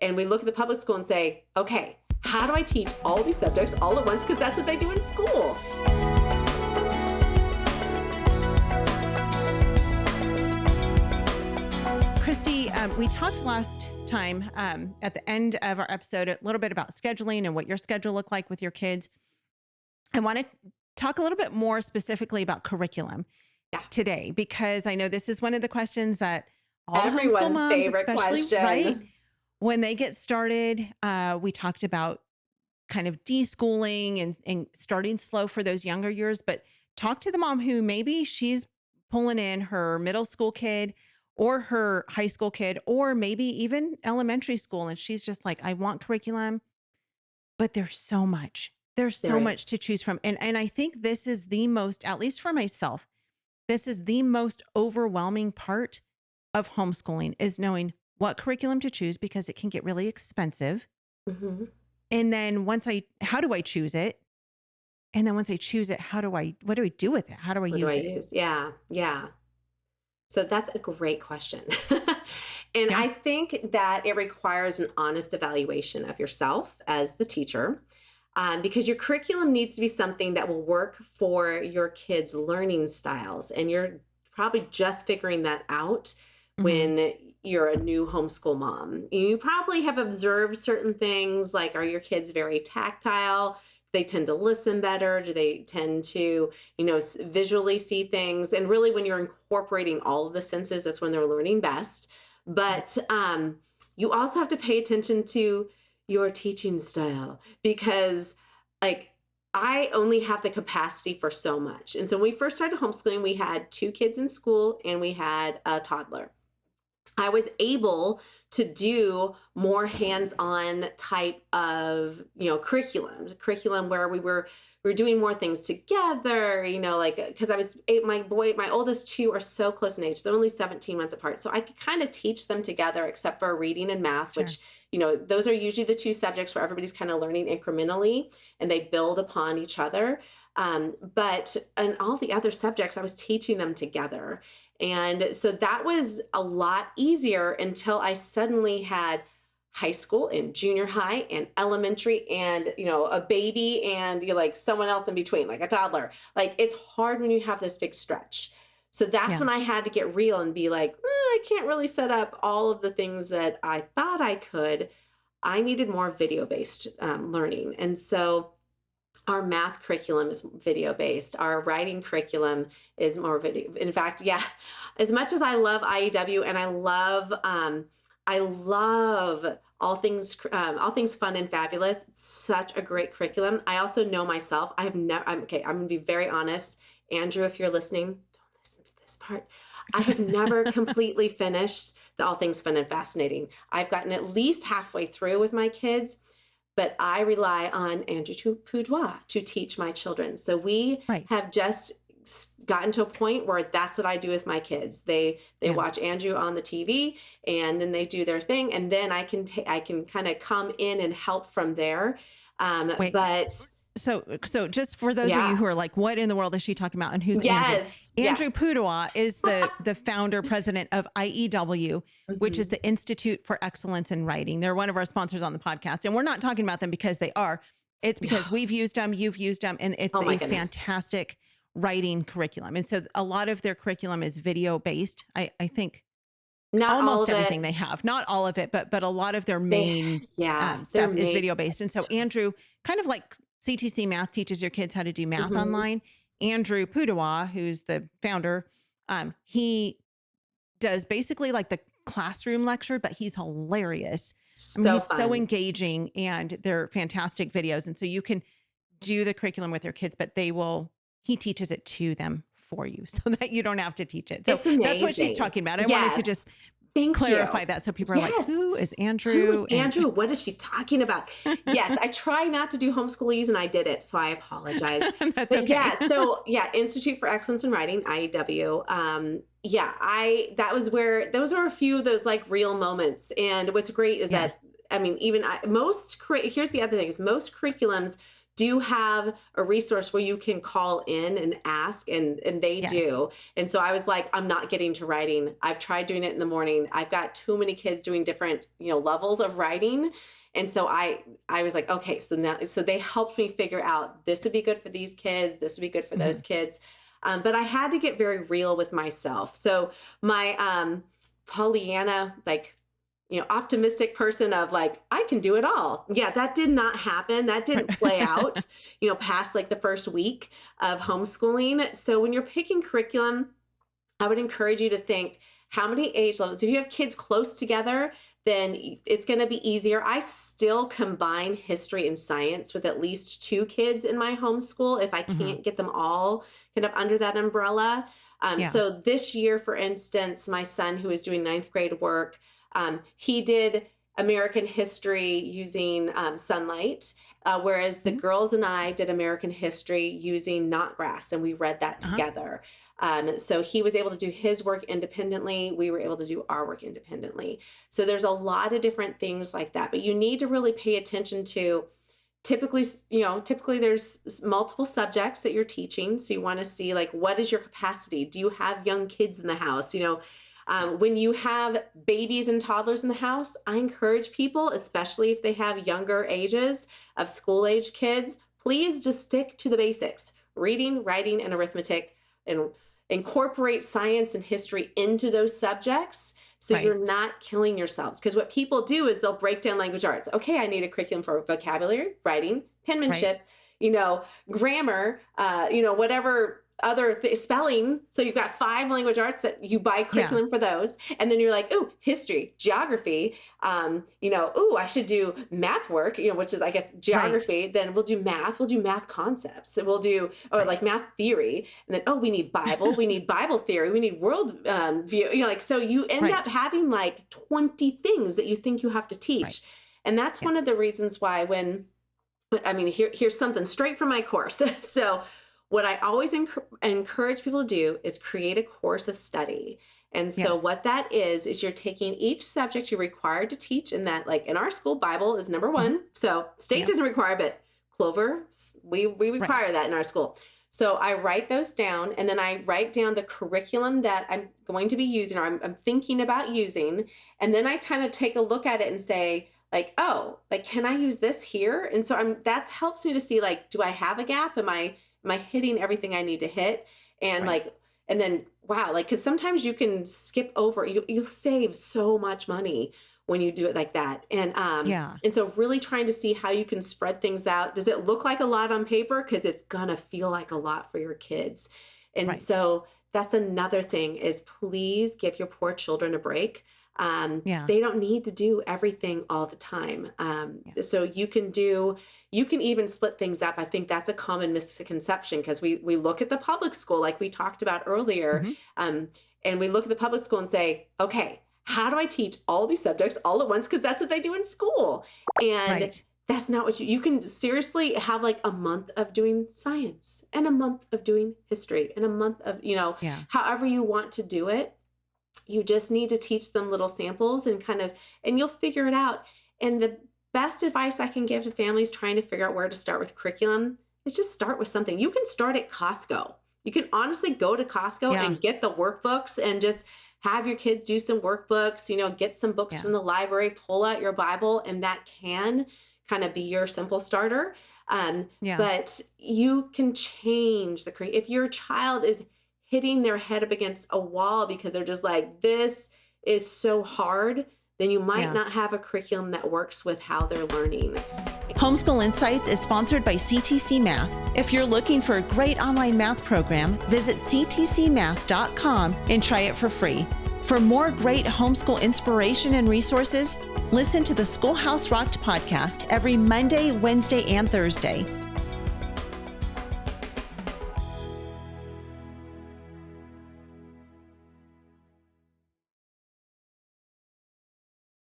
and we look at the public school and say, okay, how do I teach all these subjects all at once? Because that's what they do in school. Kristi, we talked last time at the end of our episode a little bit about scheduling and what your schedule looked like with your kids. I want to talk a little bit more specifically about curriculum today, because I know this is one of the questions that all everyone's the homeschool moms, favorite question, right? When they get started, we talked about kind of deschooling and starting slow for those younger years, but talk to the mom who maybe she's pulling in her middle school kid or her high school kid, or maybe even elementary school. And she's just like, I want curriculum, but there's so much. There's so much to choose from. And I think this is the most, at least for myself, this is the most overwhelming part of homeschooling, is knowing what curriculum to choose, because it can get really expensive. Mm-hmm. And then how do I choose it? And then once I choose it, what do I do with it? How do I use it? Yeah. Yeah. So that's a great question. And I think that it requires an honest evaluation of yourself as the teacher, because your curriculum needs to be something that will work for your kids' learning styles. And you're probably just figuring that out when you're a new homeschool mom. You probably have observed certain things, like, are your kids very tactile? They tend to listen better? Do they tend to, visually see things? And really, when you're incorporating all of the senses, that's when they're learning best. But you also have to pay attention to your teaching style, because I only have the capacity for so much. And so when we first started homeschooling, we had 2 kids in school and we had a toddler. I was able to do more hands-on type of, curriculum where we were doing more things together, because my oldest 2 are so close in age. They're only 17 months apart. So I could kind of teach them together, except for reading and math, which, those are usually the 2 subjects where everybody's kind of learning incrementally and they build upon each other. But in all the other subjects, I was teaching them together. And so that was a lot easier until I suddenly had high school and junior high and elementary and, a baby and someone else in between, like a toddler. It's hard when you have this big stretch. So that's when I had to get real and be like, I can't really set up all of the things that I thought I could. I needed more video-based learning. And so our math curriculum is video-based. Our writing curriculum is more video. In fact, as much as I love IEW and I love all things fun and fabulous, it's such a great curriculum. I also know myself. I'm going to be very honest. Andrew, if you're listening, don't listen to this part. I have never completely finished the All Things Fun and Fascinating. I've gotten at least halfway through with my kids, but I rely on Andrew Poudois to teach my children. So we have just gotten to a point where that's what I do with my kids. They watch Andrew on the TV and then they do their thing. And then I can kind of come in and help from there. So just for those of you who are like, what in the world is she talking about? And who's Andrew? Andrew Poudois is the founder, president of IEW, which is the Institute for Excellence in Writing. They're one of our sponsors on the podcast. And we're not talking about them because they are. It's because we've used them, you've used them, and it's fantastic writing curriculum. And so a lot of their curriculum is video-based. I think not almost everything they have, not all of it, but a lot of their main stuff is video-based. And so Andrew, kind of like CTC Math teaches your kids how to do math online, Andrew Poudois, who's the founder, he does basically like the classroom lecture, but he's hilarious. He's so engaging, and they're fantastic videos. And so you can do the curriculum with your kids, but he teaches it to them for you so that you don't have to teach it. So that's what she's talking about. I wanted to just clarify that. So people are like, who is Andrew? Who is Andrew? What is she talking about? Yes. I try not to do homeschoolese and I did it. So I apologize. But okay. Institute for Excellence in Writing, IEW. Those were a few of those like real moments. And what's great is that, here's the other thing is most curriculums do have a resource where you can call in and ask, and they do. And so I was like, I'm not getting to writing. I've tried doing it in the morning. I've got too many kids doing different, levels of writing. And so I was like, okay, so they helped me figure out this would be good for these kids. This would be good for those kids. But I had to get very real with myself. So my Pollyanna, optimistic person of I can do it all. Yeah, that did not happen. That didn't play out, past the first week of homeschooling. So when you're picking curriculum, I would encourage you to think, how many age levels? If you have kids close together, then it's going to be easier. I still combine history and science with at least 2 kids in my homeschool if I can't get them all kind of under that umbrella. So this year, for instance, my son, who is doing 9th grade work, he did American history using sunlight, whereas the girls and I did American history using knotgrass, and we read that together. So he was able to do his work independently. We were able to do our work independently. So there's a lot of different things like that, but you need to really pay attention to typically there's multiple subjects that you're teaching. So you want to see what is your capacity? Do you have young kids in the house? When you have babies and toddlers in the house, I encourage people, especially if they have younger ages of school age kids, please just stick to the basics: reading, writing, and arithmetic, and incorporate science and history into those subjects. So you're not killing yourselves. Because what people do is they'll break down language arts. Okay, I need a curriculum for vocabulary, writing, penmanship, grammar, whatever other spelling. So you've got 5 language arts that you buy curriculum for those. And then you're like, oh, history, geography, I should do math work, which is, I guess, geography. Then we'll do math concepts. And we'll do, math theory. And then, we need Bible, we need Bible theory, we need world view, so you end up having 20 things that you think you have to teach. And that's one of the reasons why here's something straight from my course. So what I always encourage people to do is create a course of study. And so what that is you're taking each subject you're required to teach, in that, in our school, Bible is number 1. So state doesn't require, but Clover, we require that in our school. So I write those down, and then I write down the curriculum that I'm going to be using, or I'm thinking about using. And then I kind of take a look at it and say, can I use this here? And so that helps me to see, do I have a gap? Am I hitting everything I need to hit? And and then, because sometimes you can skip over, you'll save so much money when you do it like that. And, and so really trying to see how you can spread things out. Does it look like a lot on paper? Because it's going to feel like a lot for your kids. And so that's another thing, is please give your poor children a break. They don't need to do everything all the time. So you can even split things up. I think that's a common misconception, because we look at the public school, like we talked about earlier, and we look at the public school and say, okay, how do I teach all these subjects all at once? Because that's what they do in school. And that's not what you can seriously have, a month of doing science, and a month of doing history, and a month of, however you want to do it. You just need to teach them little samples and you'll figure it out. And the best advice I can give to families trying to figure out where to start with curriculum is just start with something. You can start at Costco. You can honestly go to Costco and get the workbooks and just have your kids do some workbooks, get some books from the library, pull out your Bible, and that can kind of be your simple starter. But you can change the curriculum. If your child is hitting their head up against a wall because they're just this is so hard, then you might not have a curriculum that works with how they're learning. Homeschool Insights is sponsored by CTC Math. If you're looking for a great online math program, visit ctcmath.com and try it for free. For more great homeschool inspiration and resources, listen to the Schoolhouse Rocked podcast every Monday, Wednesday, and Thursday.